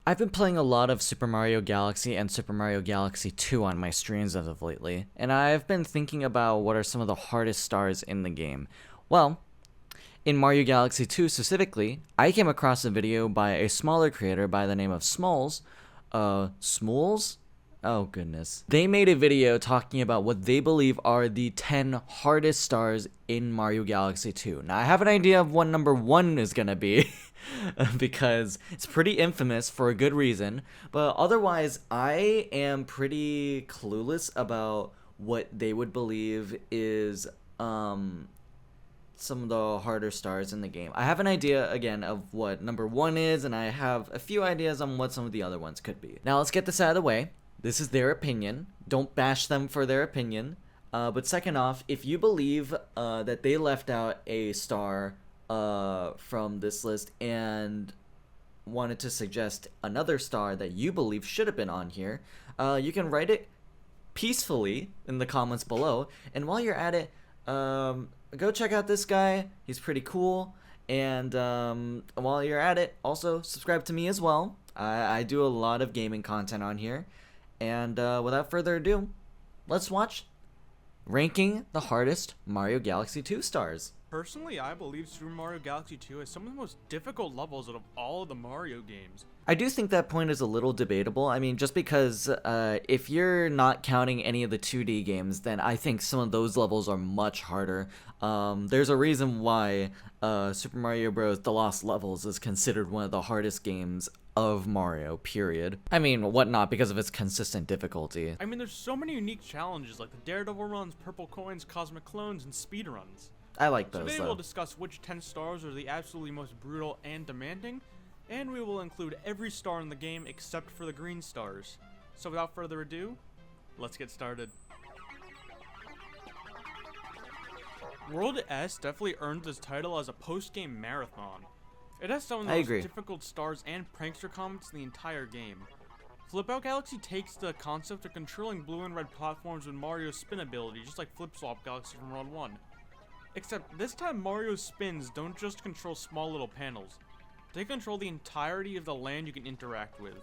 I've been playing a lot of Super Mario Galaxy and Super Mario Galaxy 2 on my streams as of lately, and I've been thinking about what are some of the hardest stars in the game. Well, in Mario Galaxy 2 specifically, I came across a video by a smaller creator by the name of Smalls. Smools? Oh goodness. They made a video talking about what they believe are the 10 hardest stars in Mario Galaxy 2. Now I have an idea of what number 1 is gonna be, because it's pretty infamous for a good reason, but otherwise I am pretty clueless about what they would believe is some of the harder stars in the game. I have an idea, again, of what number 1 is, and I have a few ideas on what some of the other ones could be. Now let's get this out of the way. This is their opinion. Don't bash them for their opinion. But second off, if you believe that they left out a star from this list and wanted to suggest another star that you believe should have been on here, you can write it peacefully in the comments below. And while you're at it, go check out this guy. He's pretty cool. And while you're at it, also subscribe to me as well. I do a lot of gaming content on here. And without further ado, let's watch ranking the hardest Mario Galaxy 2 stars. Personally, I believe Super Mario Galaxy 2 has some of the most difficult levels out of all of the Mario games. I do think that point is a little debatable. I mean, just because if you're not counting any of the 2D games, then I think some of those levels are much harder. There's a reason why Super Mario Bros. The Lost Levels is considered one of the hardest games of Mario, period. I mean, what not, because of its consistent difficulty. I mean, there's so many unique challenges like the Daredevil runs, purple coins, cosmic clones, and speed runs. I like those, Today though. we'll discuss which 10 stars are the absolutely most brutal and demanding, and we will include every star in the game except for the green stars. So without further ado, let's get started. World S definitely earned this title as a post-game marathon. It has some of the most difficult stars and prankster comments in the entire game. Flip Out Galaxy takes the concept of controlling blue and red platforms with Mario's spin ability, just like Flip Swap Galaxy from World 1. Except this time Mario's spins don't just control small little panels. They control the entirety of the land you can interact with.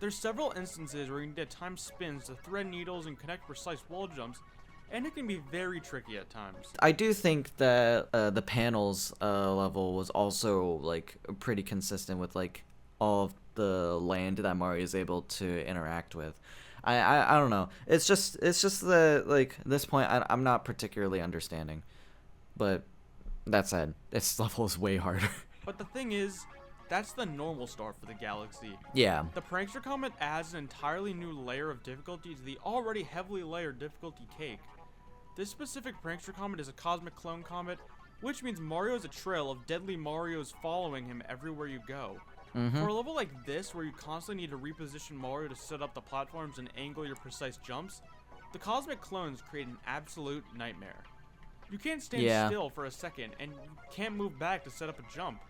There's several instances where you need to time spins to thread needles and connect precise wall jumps, and it can be very tricky at times. I do think that the panels level was also like pretty consistent with like all of the land that Mario is able to interact with. I don't know. It's just the like this point I'm not particularly understanding. But that said, this level is way harder. But the thing is, that's the normal star for the galaxy. Yeah. The prankster comet adds an entirely new layer of difficulty to the already heavily layered difficulty cake. This specific prankster comet is a cosmic clone comet, which means Mario has a trail of deadly Marios following him everywhere you go. For a level like this, where you constantly need to reposition Mario to set up the platforms and angle your precise jumps, the cosmic clones create an absolute nightmare. You can't stand still for a second, and you can't move back to set up a jump.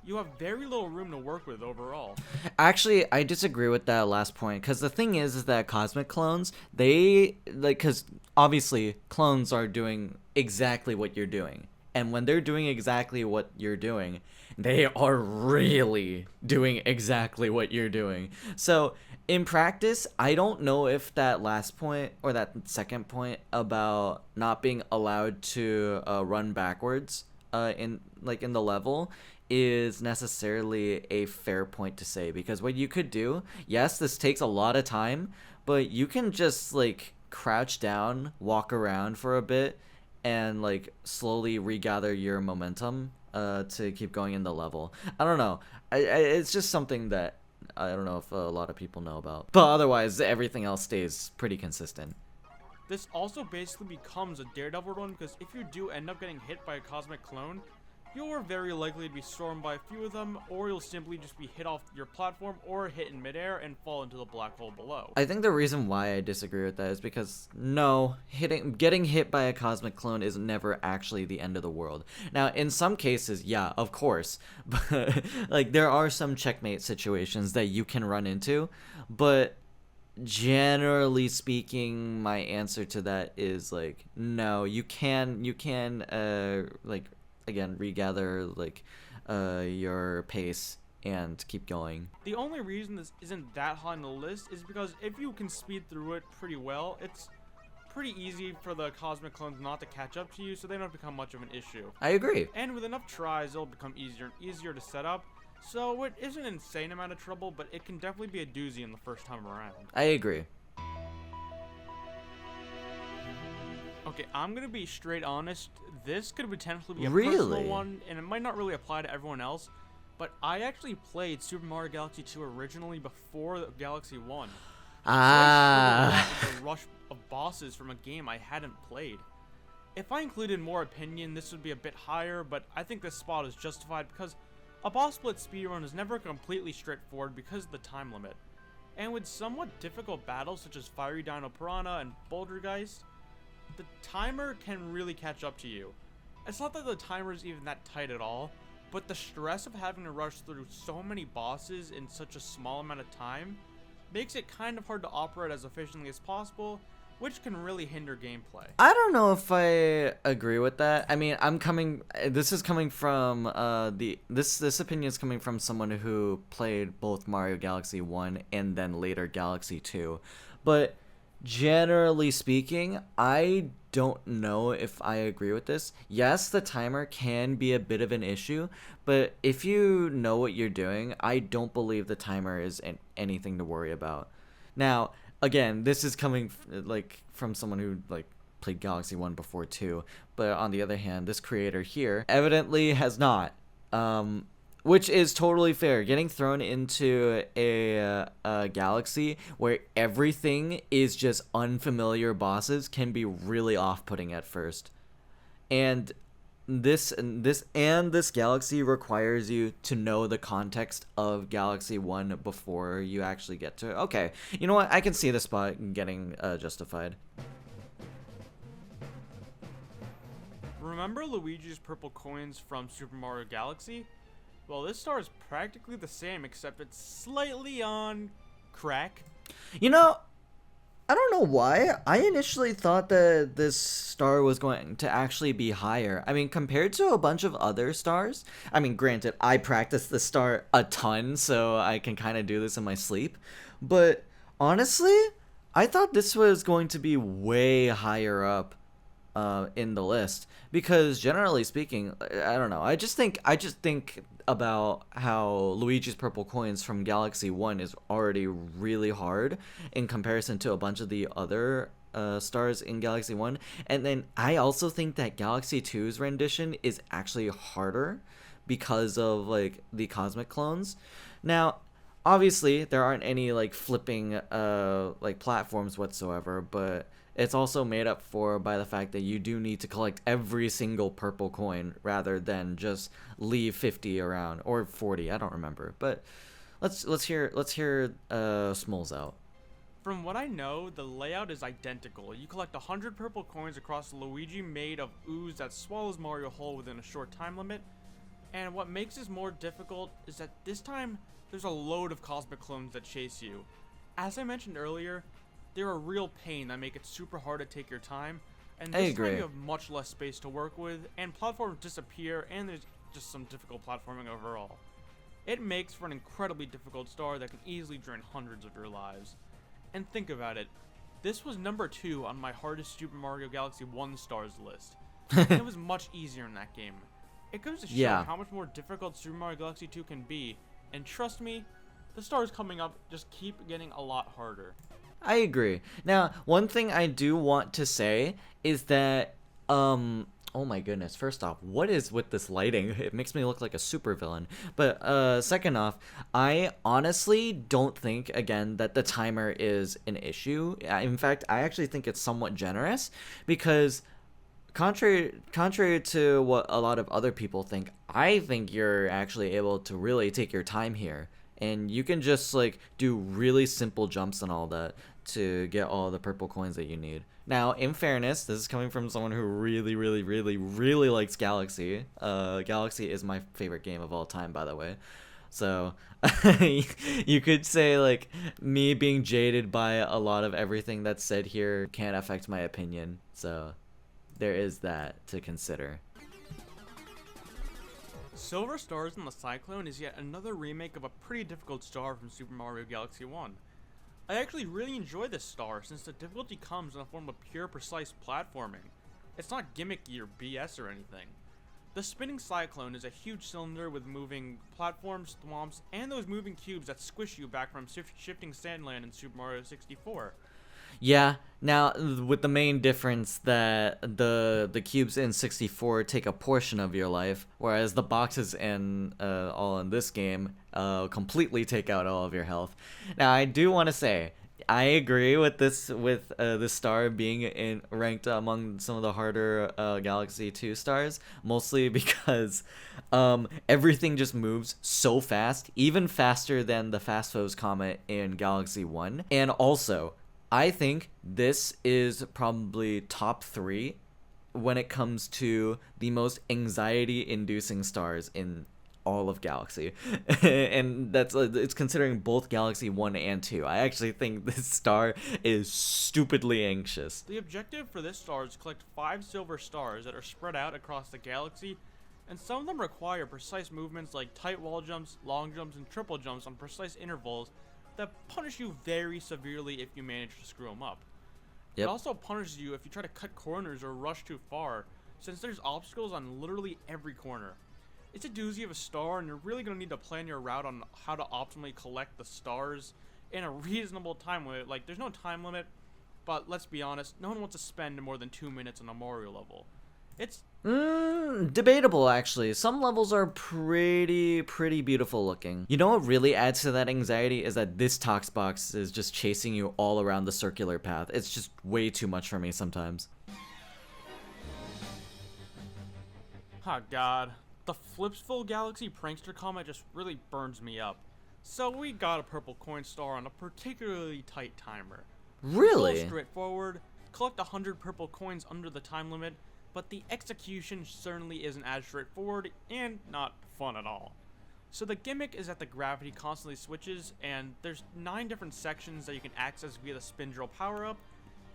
You have very little room to work with overall. Actually, I disagree with that last point, because the thing is that cosmic clones, they, like, because obviously clones are doing exactly what you're doing. And when they're doing exactly what you're doing, they are really doing exactly what you're doing. So, in practice, I don't know if that last point, or that second point about not being allowed to run backwards in the level is necessarily a fair point to say, because what you could do, yes, this takes a lot of time, but you can just like crouch down, walk around for a bit, and like slowly regather your momentum to keep going in the level. I don't know. It's just something that I don't know if a lot of people know about. But otherwise, everything else stays pretty consistent. This also basically becomes a Daredevil run, because if you do end up getting hit by a cosmic clone, you're very likely to be stormed by a few of them, or you'll simply just be hit off your platform or hit in midair and fall into the black hole below. I think the reason why I disagree with that is because no, getting hit by a cosmic clone is never actually the end of the world. Now, in some cases, yeah, of course, but like there are some checkmate situations that you can run into, but generally speaking, my answer to that is like no, you can like again regather like your pace and keep going. The only reason this isn't that high on the list is because if you can speed through it pretty well, it's pretty easy for the cosmic clones not to catch up to you, so they don't become much of an issue. I agree. And with enough tries, it'll become easier and easier to set up, so it isn't an insane amount of trouble, but it can definitely be a doozy in the first time around. I agree. Okay, I'm gonna be straight honest. This could potentially be a personal one, and it might not really apply to everyone else, but I actually played Super Mario Galaxy 2 originally before Galaxy 1. The rush of bosses from a game I hadn't played. If I included more opinion, this would be a bit higher, but I think this spot is justified because a boss split speedrun is never completely straightforward because of the time limit. And with somewhat difficult battles such as Fiery Dino Piranha and Bouldergeist, the timer can really catch up to you. It's not that the timer is even that tight at all, but the stress of having to rush through so many bosses in such a small amount of time makes it kind of hard to operate as efficiently as possible, which can really hinder gameplay. I don't know if I agree with that. I mean, this is coming from this opinion is coming from someone who played both Mario Galaxy 1 and then later Galaxy 2. But generally speaking, I don't know if I agree with this. Yes, the timer can be a bit of an issue, but if you know what you're doing, I don't believe the timer is anything to worry about. Now, again, this is coming from someone who played Galaxy 1 before 2, but on the other hand, this creator here evidently has not. Which is totally fair. Getting thrown into a galaxy where everything is just unfamiliar bosses can be really off-putting at first. And this galaxy requires you to know the context of Galaxy 1 before you actually get to it. Okay, you know what? I can see the spot getting justified. Remember Luigi's purple coins from Super Mario Galaxy? Well, this star is practically the same, except it's slightly on crack. You know, I don't know why. I initially thought that this star was going to actually be higher. I mean, compared to a bunch of other stars, I mean, granted, I practice this star a ton, so I can kind of do this in my sleep. But honestly, I thought this was going to be way higher up in the list, because generally speaking, I don't know. I just think about how Luigi's purple coins from Galaxy 1 is already really hard in comparison to a bunch of the other stars in Galaxy 1. And then I also think that Galaxy 2's rendition is actually harder because of the cosmic clones. Now, obviously, there aren't any flipping platforms whatsoever, but it's also made up for by the fact that you do need to collect every single purple coin rather than just leave 50 around, or 40, I don't remember. But let's hear Smoles out. From what I know, the layout is identical. You collect 100 purple coins across Luigi made of ooze that swallows Mario whole within a short time limit. And what makes this more difficult is that this time there's a load of cosmic clones that chase you. As I mentioned earlier, they're a real pain that make it super hard to take your time, and this time you have much less space to work with, and platforms disappear, and there's just some difficult platforming overall. It makes for an incredibly difficult star that can easily drain hundreds of your lives. And think about it, this was number 2 on my hardest Super Mario Galaxy 1 stars list, and it was much easier in that game. It goes to show how much more difficult Super Mario Galaxy 2 can be, and trust me, the stars coming up just keep getting a lot harder. I agree. Now, one thing I do want to say is that, oh my goodness, first off, what is with this lighting? It makes me look like a supervillain. But, second off, I honestly don't think, again, that the timer is an issue. In fact, I actually think it's somewhat generous, because contrary to what a lot of other people think, I think you're actually able to really take your time here. And you can just do really simple jumps and all that to get all the purple coins that you need. Now, in fairness, this is coming from someone who really, really, really, really likes Galaxy. Galaxy is my favorite game of all time, by the way. So, you could say, me being jaded by a lot of everything that's said here can't affect my opinion. So, there is that to consider. Silver Stars in the Cyclone is yet another remake of a pretty difficult star from Super Mario Galaxy 1. I actually really enjoy this star since the difficulty comes in the form of pure precise platforming. It's not gimmicky or BS or anything. The spinning cyclone is a huge cylinder with moving platforms, thwomps, and those moving cubes that squish you back from shifting sandland in Super Mario 64. Yeah, now with the main difference that the cubes in 64 take a portion of your life, whereas the boxes in all in this game completely take out all of your health. Now I do want to say I agree with this star being ranked among some of the harder Galaxy 2 stars, mostly because everything just moves so fast, even faster than the Fast Foes Comet in Galaxy 1, and also I think this is probably top 3 when it comes to the most anxiety-inducing stars in all of Galaxy. And it's considering both Galaxy 1 and 2. I actually think this star is stupidly anxious. The objective for this star is to collect 5 silver stars that are spread out across the galaxy, and some of them require precise movements like tight wall jumps, long jumps, and triple jumps on precise intervals that punish you very severely if you manage to screw them up. Yep. It also punishes you if you try to cut corners or rush too far, since there's obstacles on literally every corner. It's a doozy of a star, and you're really going to need to plan your route on how to optimally collect the stars in a reasonable time limit. Like, there's no time limit, but let's be honest, no one wants to spend more than 2 minutes on a Mario level. It's debatable, actually. Some levels are pretty beautiful looking. You know what really adds to that anxiety is that this Tox box is just chasing you all around the circular path. It's just way too much for me sometimes. Oh god. The Flipsville Galaxy Prankster Comet just really burns me up. So we got a purple coin star on a particularly tight timer. Really? It's straightforward. Collect 100 purple coins under the time limit, but the execution certainly isn't as straightforward and not fun at all. So the gimmick is that the gravity constantly switches, and there's 9 different sections that you can access via the spin drill power-up,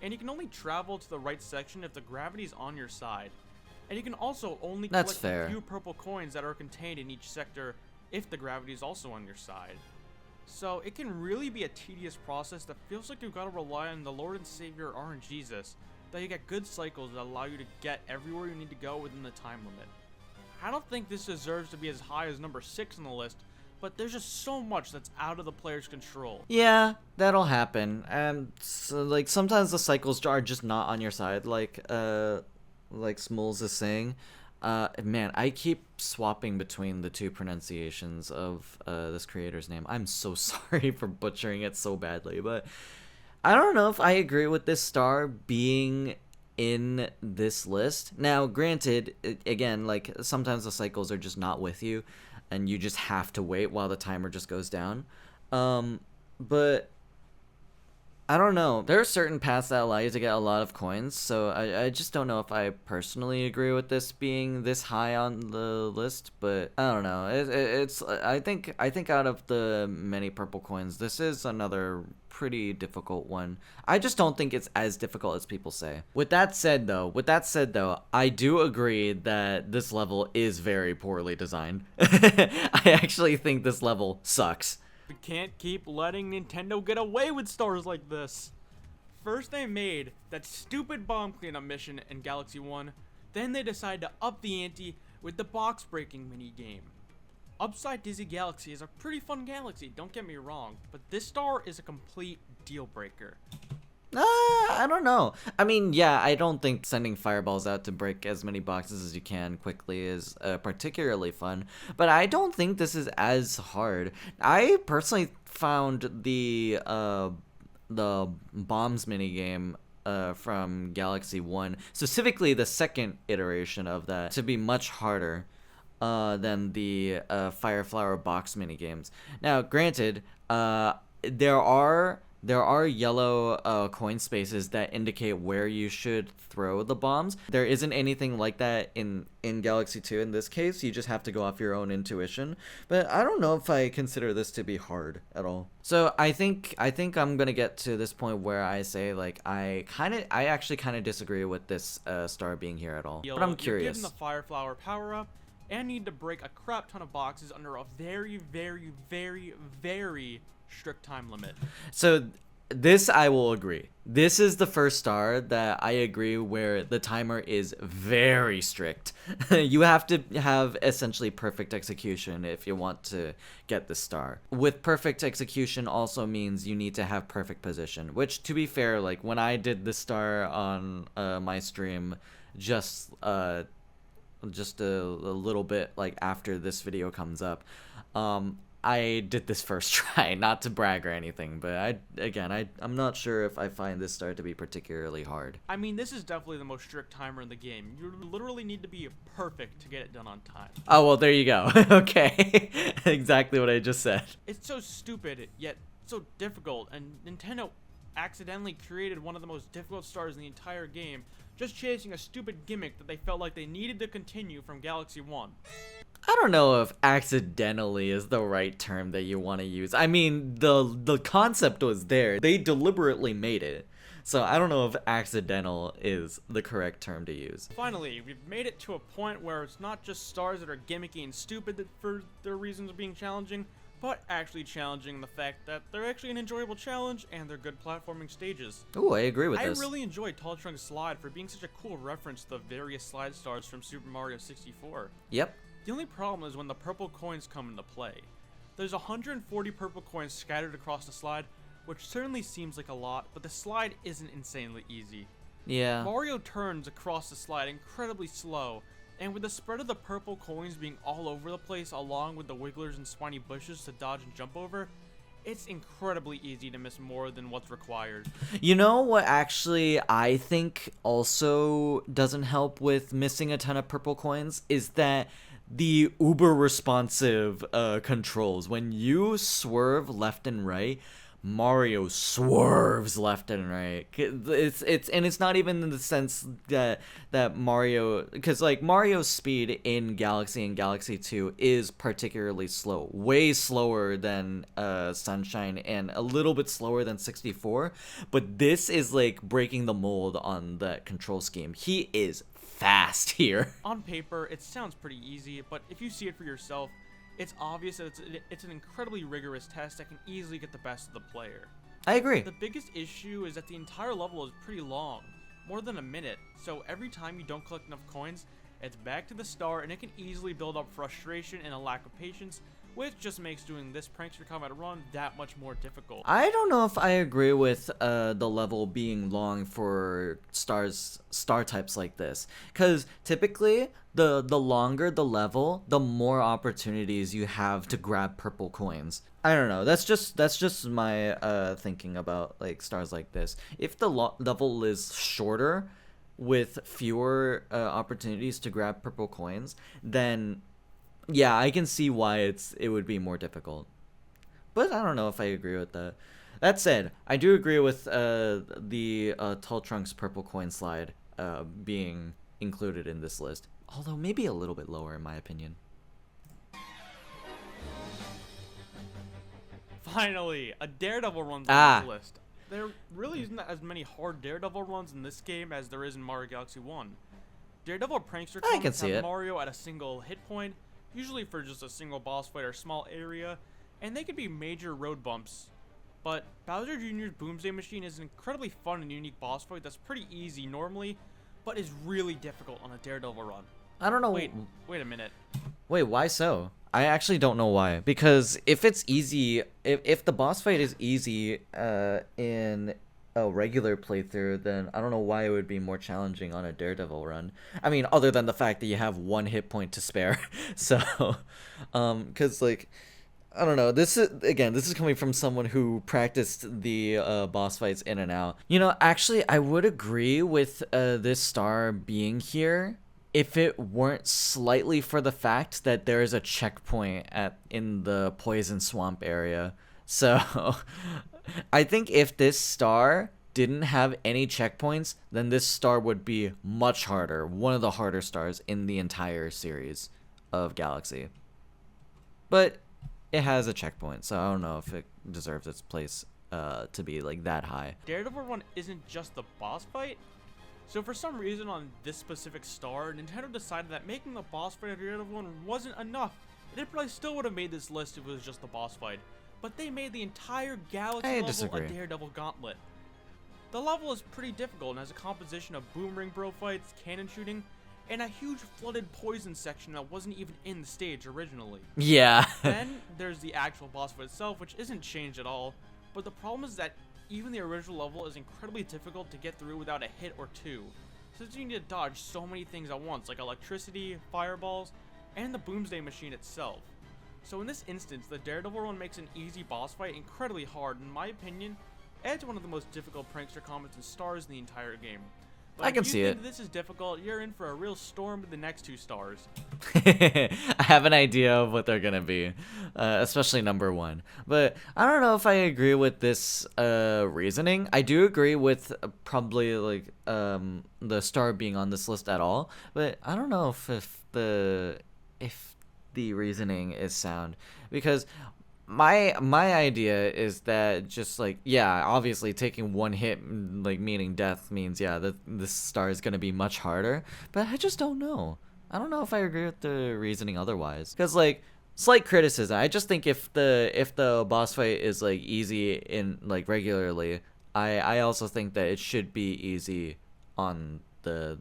and you can only travel to the right section if the gravity is on your side. And you can also only collect a few purple coins that are contained in each sector if the gravity is also on your side. So it can really be a tedious process that feels like you've got to rely on the Lord and Savior RNGesus, that you get good cycles that allow you to get everywhere you need to go within the time limit. I don't think this deserves to be as high as number 6 on the list, but there's just so much that's out of the player's control. Yeah, that'll happen. So, like, sometimes the cycles are just not on your side, like Smoles is saying. Man, I keep swapping between the 2 pronunciations of this creator's name. I'm so sorry for butchering it so badly, but I don't know if I agree with this star being in this list. Now, granted, again, like, sometimes the cycles are just not with you, and you just have to wait while the timer just goes down. But I don't know. There are certain paths that allow you to get a lot of coins, so I just don't know if I personally agree with this being this high on the list, but I don't know. It's I think out of the many purple coins, this is another pretty difficult one. I just don't think it's as difficult as people say. With that said though, I do agree that this level is very poorly designed. I actually think this level sucks. We can't keep letting Nintendo get away with stars like this. First they made that stupid bomb cleanup mission in Galaxy 1, then they decided to up the ante with the box breaking minigame. Upside Dizzy Galaxy is a pretty fun galaxy, don't get me wrong, but this star is a complete deal breaker. I don't know. I mean, yeah, I don't think sending fireballs out to break as many boxes as you can quickly is particularly fun, but I don't think this is as hard. I personally found the bombs minigame from Galaxy 1, specifically the second iteration of that, to be much harder than the Fire Flower box minigames. Now, granted, there are yellow coin spaces that indicate where you should throw the bombs. There isn't anything like that in Galaxy 2 in this case. You just have to go off your own intuition. But I don't know if I consider this to be hard at all. So I think I'm gonna get to this point where I say, like, I actually kind of disagree with this star being here at all. But I'm curious. You're given the Fire Flower power up, and need to break a crap ton of boxes under a very, very, very, very strict time limit. So this I will agree. This is the first star that I agree where the timer is very strict. You have to have essentially perfect execution if you want to get the star. With perfect execution also means you need to have perfect position, which to be fair, like when I did the star on my stream just a little bit like after this video comes up, I did this first try, not to brag or anything, but I'm not sure if I find this star to be particularly hard. I mean, this is definitely the most strict timer in the game. You literally need to be perfect to get it done on time. Oh, well, there you go. Okay. Exactly what I just said. It's so stupid, yet so difficult, and Nintendo accidentally created one of the most difficult stars in the entire game, just chasing a stupid gimmick that they felt like they needed to continue from Galaxy 1. I don't know if accidentally is the right term that you want to use. I mean, the concept was there. They deliberately made it. So I don't know if accidental is the correct term to use. Finally, we've made it to a point where it's not just stars that are gimmicky and stupid for their reasons of being challenging, but actually challenging the fact that they're actually an enjoyable challenge and they're good platforming stages. Ooh, I agree with this. I really enjoyed Tall Trunk's slide for being such a cool reference to the various slide stars from Super Mario 64. Yep. The only problem is when the purple coins come into play. There's 140 purple coins scattered across the slide, which certainly seems like a lot, but the slide isn't insanely easy. Yeah. Mario turns across the slide incredibly slow, and with the spread of the purple coins being all over the place along with the wigglers and spiny bushes to dodge and jump over, it's incredibly easy to miss more than what's required. You know what actually I think also doesn't help with missing a ton of purple coins is that the uber responsive controls. When you swerve left and right, Mario swerves left and right. It's not even in the sense that Mario, because like Mario's speed in Galaxy and Galaxy 2 is particularly slow, way slower than Sunshine and a little bit slower than 64, but this is like breaking the mold on that control scheme. He is fast here. On paper, it sounds pretty easy, but if you see it for yourself, it's obvious that it's an incredibly rigorous test that can easily get the best of the player. I agree. The biggest issue is that the entire level is pretty long, more than a minute, so every time you don't collect enough coins, it's back to the start, and it can easily build up frustration and a lack of patience, which just makes doing this Prankster Combat run that much more difficult. I don't know if I agree with the level being long for star types like this, because typically the longer the level, the more opportunities you have to grab purple coins. I don't know. That's just my thinking about like stars like this. If the level is shorter with fewer opportunities to grab purple coins, then yeah, I can see why it would be more difficult. But I don't know if I agree with that. That said, I do agree with the Tall Trunk's purple coin slide being included in this list. Although maybe a little bit lower in my opinion. Finally, a Daredevil runs on this list. There really isn't as many hard Daredevil runs in this game as there is in Mario Galaxy 1. Daredevil Prankster Combat have Mario at a single hit point, usually for just a single boss fight or small area, and they could be major road bumps. But Bowser Jr.'s Boomsday Machine is an incredibly fun and unique boss fight that's pretty easy normally, but is really difficult on a Daredevil run. I don't know. Wait a minute. Wait, why so? I actually don't know why. Because if it's easy, if the boss fight is easy in a regular playthrough, then I don't know why it would be more challenging on a Daredevil run. I mean, other than the fact that you have one hit point to spare. So, because like, I don't know. This is coming from someone who practiced the boss fights in and out. You know, actually, I would agree with this star being here if it weren't slightly for the fact that there is a checkpoint in the Poison Swamp area. So, I think if this star didn't have any checkpoints, then this star would be much harder. One of the harder stars in the entire series of Galaxy. But it has a checkpoint, so I don't know if it deserves its place to be like that high. Daredevil run isn't just the boss fight. So for some reason on this specific star, Nintendo decided that making the boss fight of Daredevil 1 wasn't enough. It probably still would have made this list if it was just the boss fight. But they made the entire Galaxy level a Daredevil gauntlet. The level is pretty difficult and has a composition of boomerang bro fights, cannon shooting, and a huge flooded poison section that wasn't even in the stage originally. Yeah. Then there's the actual boss fight itself, which isn't changed at all, but the problem is that even the original level is incredibly difficult to get through without a hit or two, since you need to dodge so many things at once, like electricity, fireballs, and the Boomsday machine itself. So in this instance, the Daredevil one makes an easy boss fight incredibly hard. In my opinion, it's one of the most difficult prankster combos and stars in the entire game. But I can see it. If this is difficult, you're in for a real storm with the next 2 stars. I have an idea of what they're gonna be, especially number 1. But I don't know if I agree with this reasoning. I do agree with probably like the star being on this list at all. But I don't know if the reasoning is sound, because my idea is that just like, yeah, obviously taking one hit, like meaning death, means that this star is gonna be much harder, but I just don't know. I don't know if I agree with the reasoning otherwise, because like, slight criticism, I just think if the boss fight is like easy in like regularly, I also think that it should be easy on the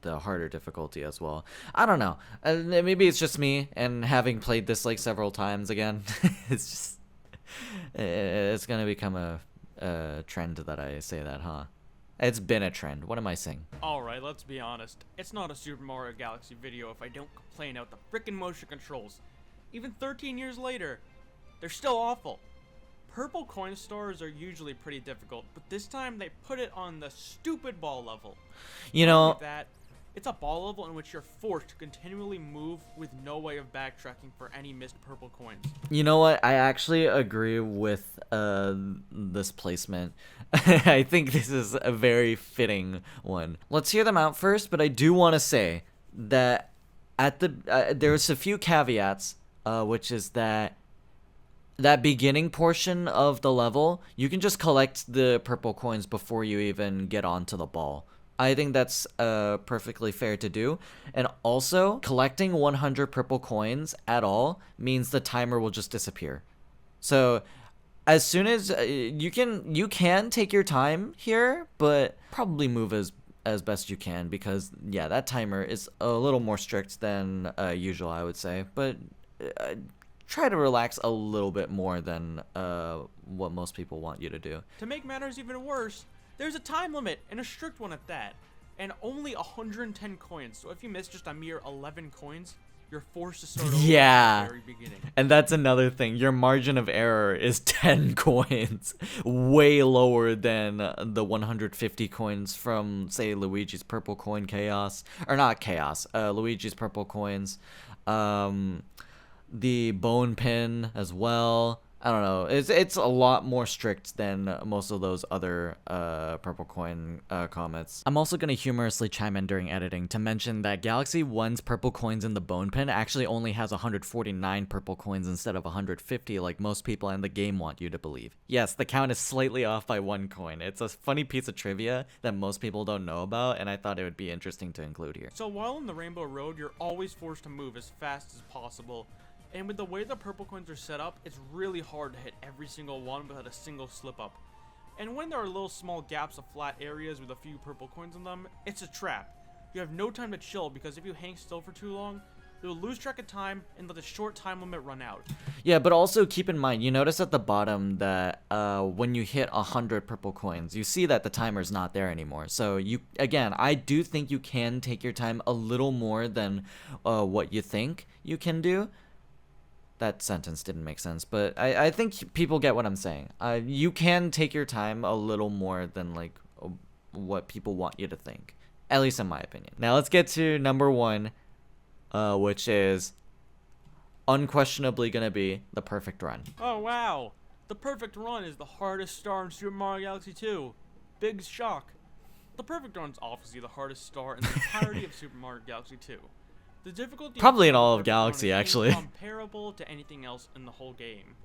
harder difficulty as well. I don't know. Maybe it's just me, and having played this like several times again, it's gonna become a trend that I say that, huh? It's been a trend. What am I saying? Alright, let's be honest. It's not a Super Mario Galaxy video if I don't complain out the frickin' motion controls. Even 13 years later, they're still awful. Purple coin stars are usually pretty difficult, but this time they put it on the stupid ball level. You know, it's a ball level in which you're forced to continually move with no way of backtracking for any missed purple coins. You know what? I actually agree with this placement. I think this is a very fitting one. Let's hear them out first, but I do want to say that at there's a few caveats, which is that beginning portion of the level, you can just collect the purple coins before you even get onto the ball. I think that's perfectly fair to do. And also, collecting 100 purple coins at all means the timer will just disappear. So as soon as you can take your time here, but probably move as best you can, because yeah, that timer is a little more strict than usual, I would say. But try to relax a little bit more than what most people want you to do. To make matters even worse, there's a time limit, and a strict one at that, and only 110 coins. So if you miss just a mere 11 coins, you're forced to start over at the very beginning. And that's another thing. Your margin of error is 10 coins, way lower than the 150 coins from, say, Luigi's Purple Coin Chaos, or not Chaos, Luigi's Purple Coins, the Bone Pin as well. I don't know. It's a lot more strict than most of those other purple coin comets. I'm also gonna humorously chime in during editing to mention that Galaxy 1's purple coins in the Bone Pin actually only has 149 purple coins instead of 150, like most people in the game want you to believe. Yes, the count is slightly off by 1 coin. It's a funny piece of trivia that most people don't know about, and I thought it would be interesting to include here. So while on the Rainbow Road, you're always forced to move as fast as possible. And with the way the purple coins are set up, it's really hard to hit every single one without a single slip up. And when there are little small gaps of flat areas with a few purple coins in them, it's a trap. You have no time to chill, because if you hang still for too long, you'll lose track of time and let the short time limit run out. Yeah, but also keep in mind, you notice at the bottom that when you hit 100 purple coins, you see that the timer's not there anymore. So again, I do think you can take your time a little more than what you think you can do. That sentence didn't make sense, but I think people get what I'm saying. You can take your time a little more than like what people want you to think, at least in my opinion. Now let's get to number 1, which is unquestionably gonna be the perfect run. Oh wow, the perfect run is the hardest star in Super Mario Galaxy 2. Big shock. The perfect run is obviously the hardest star in the entirety of Super Mario Galaxy 2. The difficulty probably in all of Galaxy, actually. Is comparable to anything else in the whole game.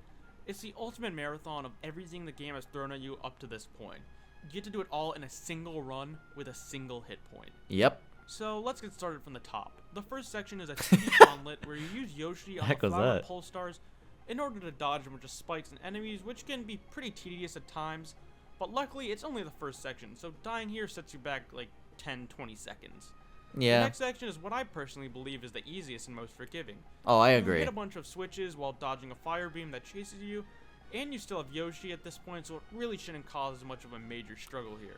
It's the ultimate marathon of everything the game has thrown at you up to this point. you get to do it all in a single run with a single hit point. Yep. So let's get started from the top. The first section is a 2D gauntlet where you use Yoshi on the flower pole stars in order to dodge a bunch of spikes and enemies, which can be pretty tedious at times. But luckily, it's only the first section, so dying here sets you back like 10-20 seconds. Yeah. The next section is what I personally believe is the easiest and most forgiving. Oh, I You agree. hit a bunch of switches while dodging a fire beam that chases you, and you still have Yoshi at this point, so it really shouldn't cause as much of a major struggle here.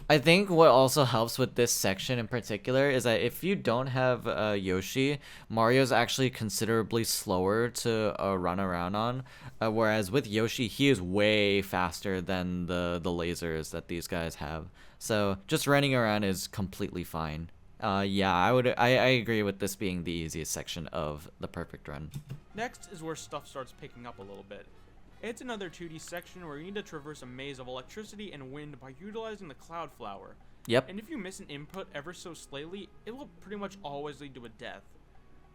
I think what also helps with this section in particular is that if you don't have Yoshi, Mario's actually considerably slower to run around on, whereas with Yoshi, he is way faster than the lasers that these guys have. So just running around is completely fine. Yeah, I agree with this being the easiest section of the perfect run. Next is where stuff starts picking up a little bit. It's another 2D section where you need to traverse a maze of electricity and wind by utilizing the Cloud Flower. Yep. And if you miss an input ever so slightly, it will pretty much always lead to a death.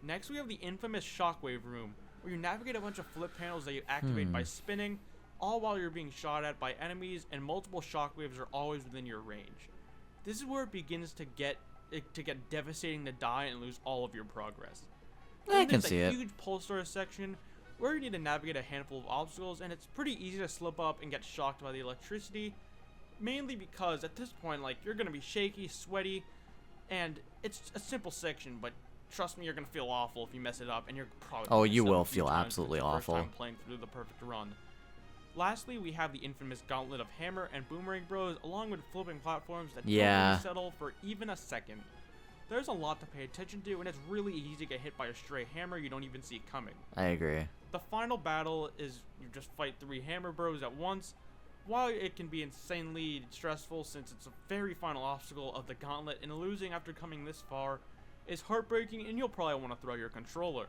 Next we have the infamous Shockwave Room, where you navigate a bunch of flip panels that you activate by spinning, all while you're being shot at by enemies, and multiple shockwaves are always within your range. This is where it begins to get devastating to die and lose all of your progress. I can see it. There's a huge Pulsar section where you need to navigate a handful of obstacles, and it's pretty easy to slip up and get shocked by the electricity, mainly because at this point, like, you're gonna be shaky, sweaty, and it's a simple section, but trust me, you're gonna feel awful if you mess it up, and you're probably you will feel absolutely awful. First time playing through the perfect run. Lastly, we have the infamous gauntlet of Hammer and Boomerang Bros, along with flipping platforms that don't really settle for even a second. There's a lot to pay attention to, and it's really easy to get hit by a stray hammer you don't even see it coming. I agree. The final battle is you just fight 3 Hammer Bros at once. While it can be insanely stressful since it's a very final obstacle of the gauntlet, and losing after coming this far is heartbreaking, and you'll probably want to throw your controller.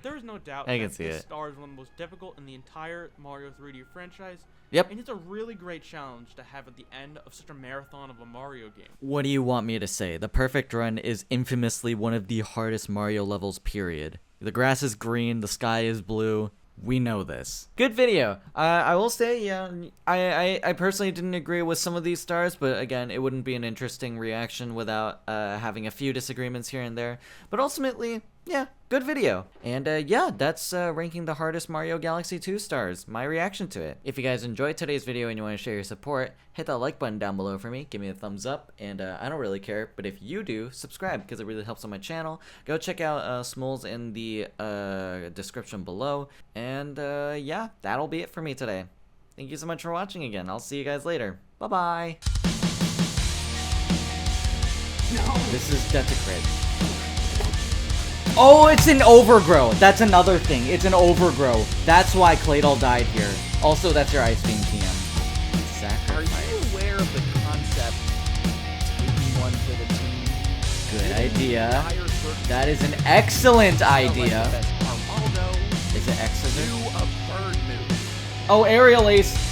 There is no doubt that this star is one of the most difficult in the entire Mario 3D franchise. Yep. And it's a really great challenge to have at the end of such a marathon of a Mario game. What do you want me to say? The perfect run is infamously one of the hardest Mario levels, period. The grass is green, the sky is blue. We know this. Good video. I will say, yeah, I personally didn't agree with some of these stars, but again, it wouldn't be an interesting reaction without having a few disagreements here and there. But ultimately, yeah, good video. And yeah, that's ranking the hardest Mario Galaxy 2 stars, my reaction to it. If you guys enjoyed today's video and you want to share your support, hit that like button down below for me, give me a thumbs up, and I don't really care, but if you do, subscribe because it really helps on my channel. Go check out Smoles in the description below, and yeah, that'll be it for me today. Thank you so much for watching again. I'll see you guys later. Bye-bye. No. This is Detacrit. Oh, it's an overgrow. That's another thing. It's an overgrow. That's why Claydol died here. Also, that's your Ice Beam TM. Sacrifice. Are you aware of the concept taking one for the team? Good idea. That is an excellent idea. Is it excellent? Do a bird move. Oh, Aerial Ace.